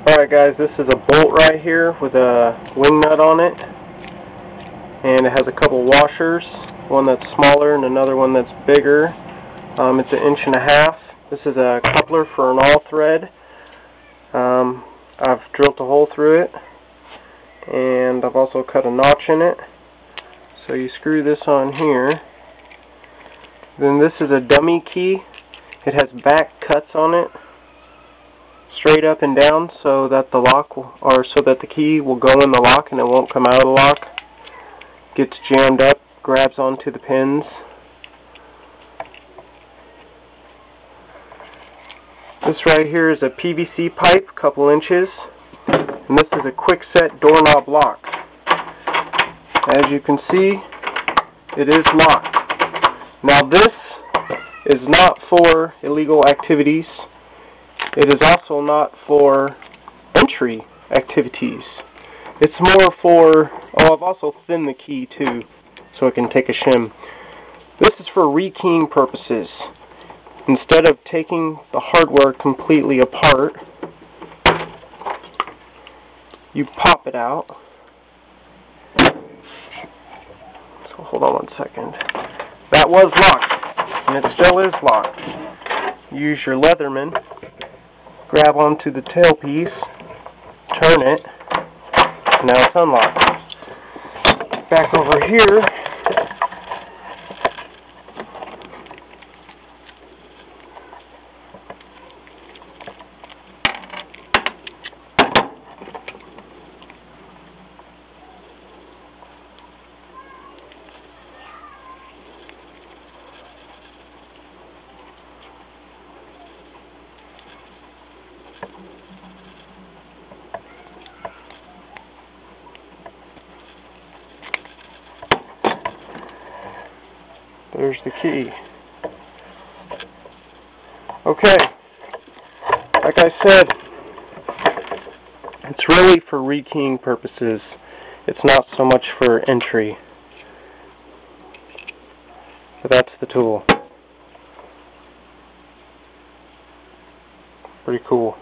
Alright guys, this is a bolt right here with a wing nut on it, and it has a couple washers, one that's smaller and another one that's bigger. It's 1.5 inches. This is a coupler for an all thread. I've drilled a hole through it, and I've also cut a notch in it. So you screw this on here. Then this is a dummy key. It has back cuts on it, straight up and down, so that the key will go in the lock and it won't come out of the lock. Gets jammed up, grabs onto the pins. This right here is a PVC pipe, a couple inches, and this is a kwickset doorknob lock. As you can see, it is locked. Now this is not for illegal activities. It is also not for entry activities. It's more for, I've also thinned the key too, so it can take a shim. This is for rekeying purposes. Instead of taking the hardware completely apart, you pop it out. So hold on one second. That was locked, and it still is locked. Use your Leatherman, grab onto the tailpiece, turn it, and now it's unlocked. Back over here, there's the key. Okay, like I said, it's really for rekeying purposes. It's not so much for entry. But that's the tool. Pretty cool.